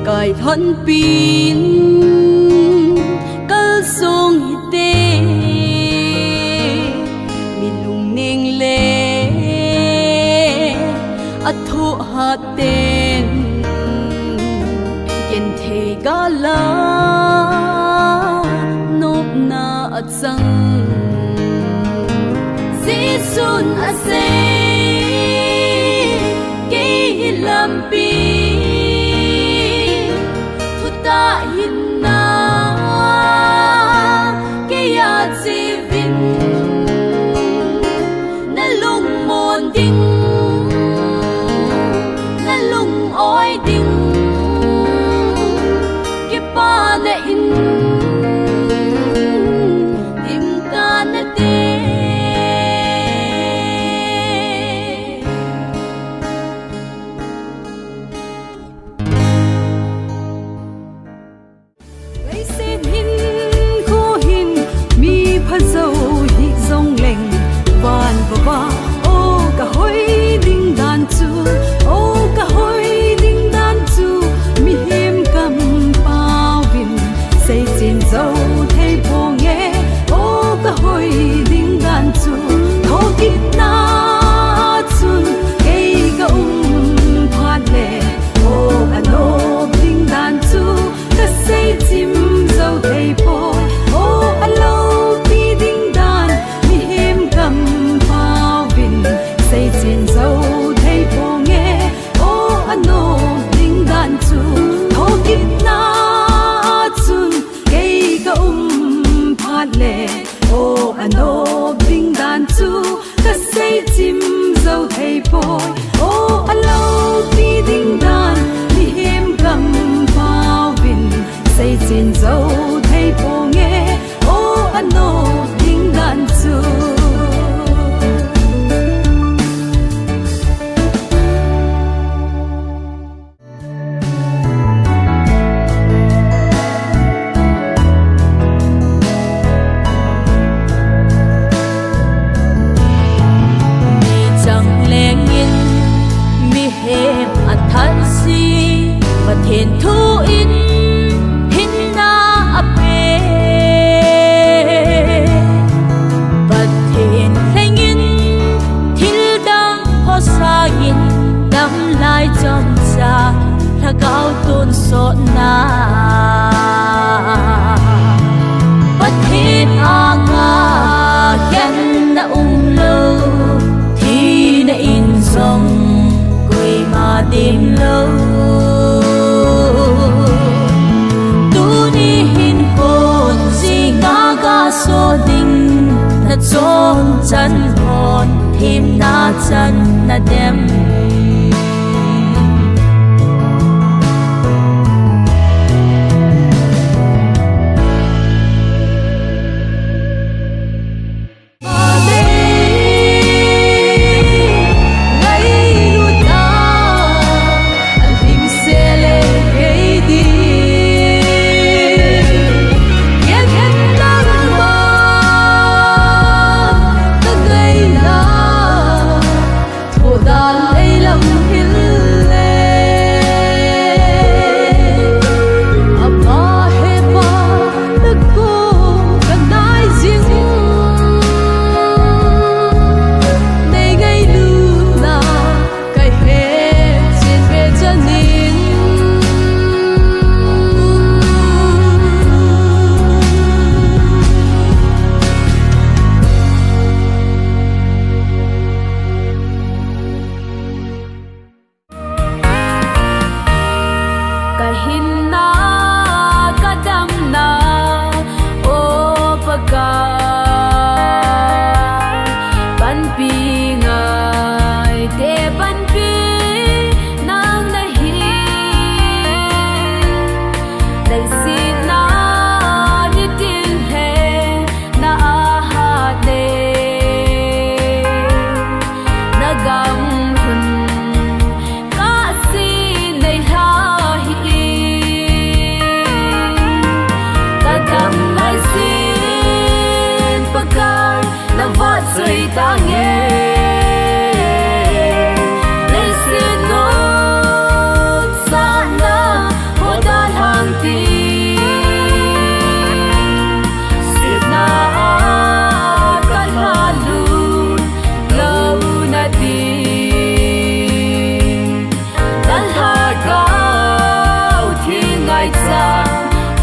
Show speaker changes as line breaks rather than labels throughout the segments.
cài thân pin cỡ sông hite mi lung neng le a thu ha ten yen the gala nop na a chang si sun a se ke lampi ta hin na ke ya chi vin na lung mon ding na lung oi ding ke pa na in tim ka na te và ô cả hối đinh đàn chu ô cả hối đinh đàn chu mi hiểm cầm bao vin xây trên dấu thấy phố nghe ô cả hối đinh đàn chu thô kít na chun cây cả phát lệ ô cả nô đinh đàn chu cả xây chim dấu thấy phố ô cả lâu đi đinh đàn mi hiểm cầm xây trên dấu thấy phố nghe ô ano đinh đàn chu thô kít na chun cây cả phát lệ ô ano đinh đàn chu cả xây chim dấu thấy phố ô alo đi đinh đàn đi hiểm cầm bao vin xây trên dấu thấy phố nghe ô ano đinh đàn chu thiên thu in hin na ape vật thiên thanh in thil đang ho sa in đắm lai trong cha là cao tôn sọ na vật thiên anga khen na lâu thì na in dòng quê mà đêm lâu so ding na chon chan hon him na chan na dem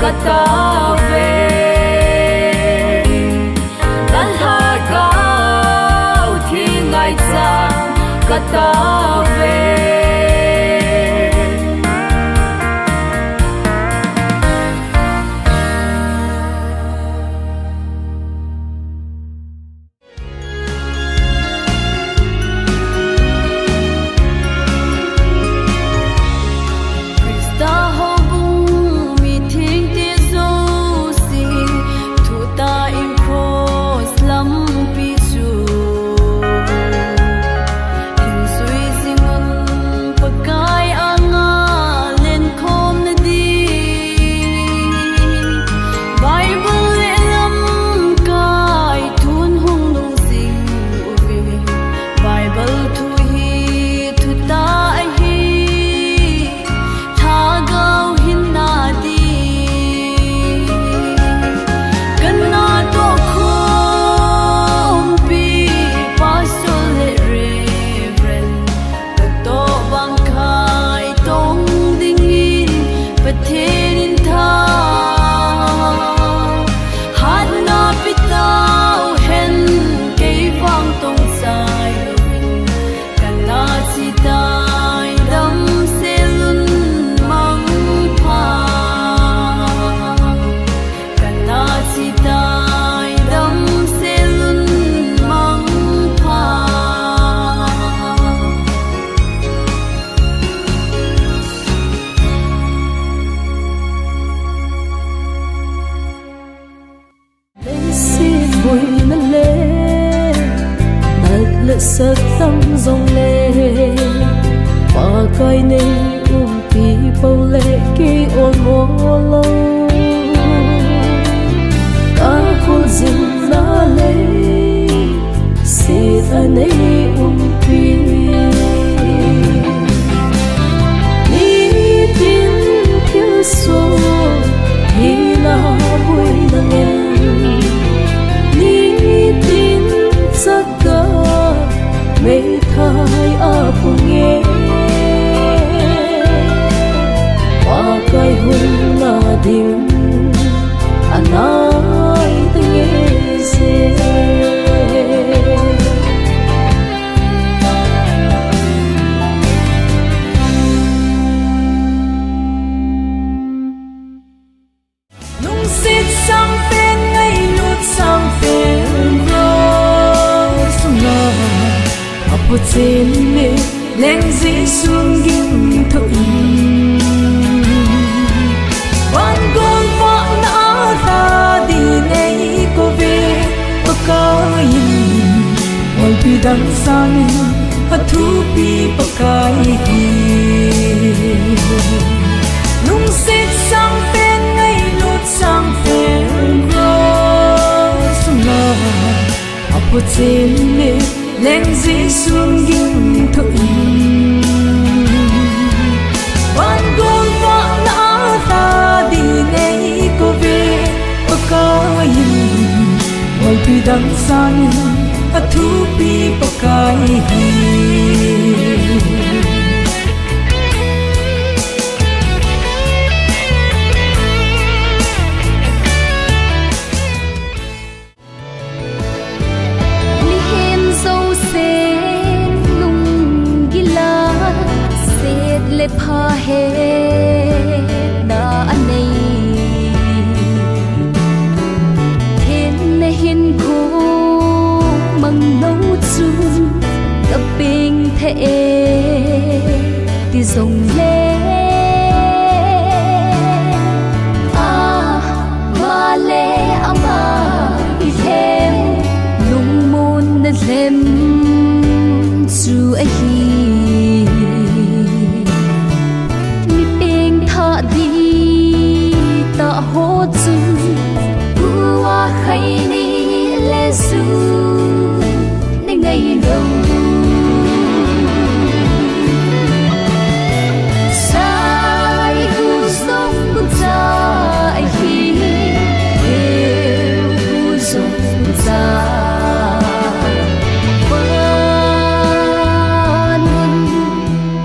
katave dan hagau thi ngai cha katave
sắc tâm dòng lệ và coi nên pi bao lệ khi ôn ngô lâu cả khôn dinh na lệ xịt anh ấy pi ni tin thiếu số ni na vui na nghe ni tin sắc cả mấy thay ở cùng nghe qua cái hôn là đình anh nói tiếng nghe dễ
nung xịt sang bên ngay nút sang bên rồi sung ngờ một trên nề lên dĩ xuống ghiêng thượng quan con võ nã ta đi này cô về có cái ngoài pi đằng sang hạt thu pi bậc cái nung xịt sang bên ngay nút sang bên rồi sung ngờ một trên nề lên dĩ xuống ghiêng thượng quan con võ nã ta đi này cô về có cái ngoài pi đằng sang hạt thu pi bậc cái
le pha he da nei thiên le hin khu mang nấu chung gặp bình thế thì dòng lệ mà lệ ama đi thêm lung môn nên thêm chú ấy hô chu bua khay ni lê su nên ngày đầu sai hu sông bút dài khi yêu hu sông bút dài vẫn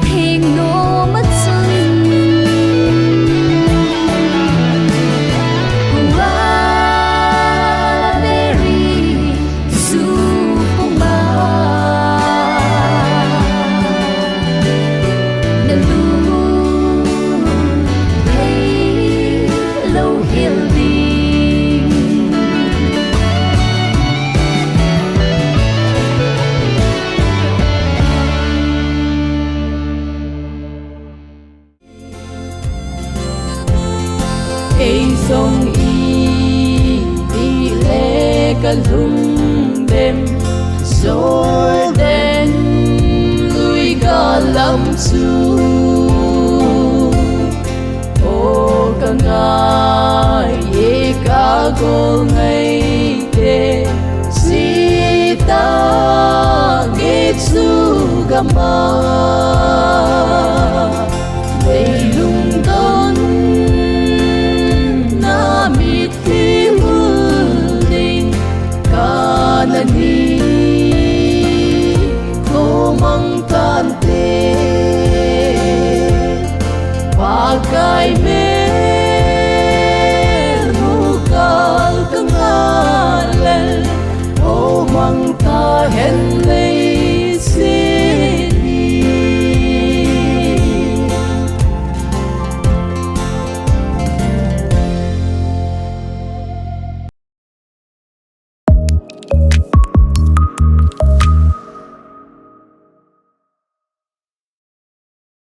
thiên nô mất chân kan lung đêm Jordan lui cả lắm chu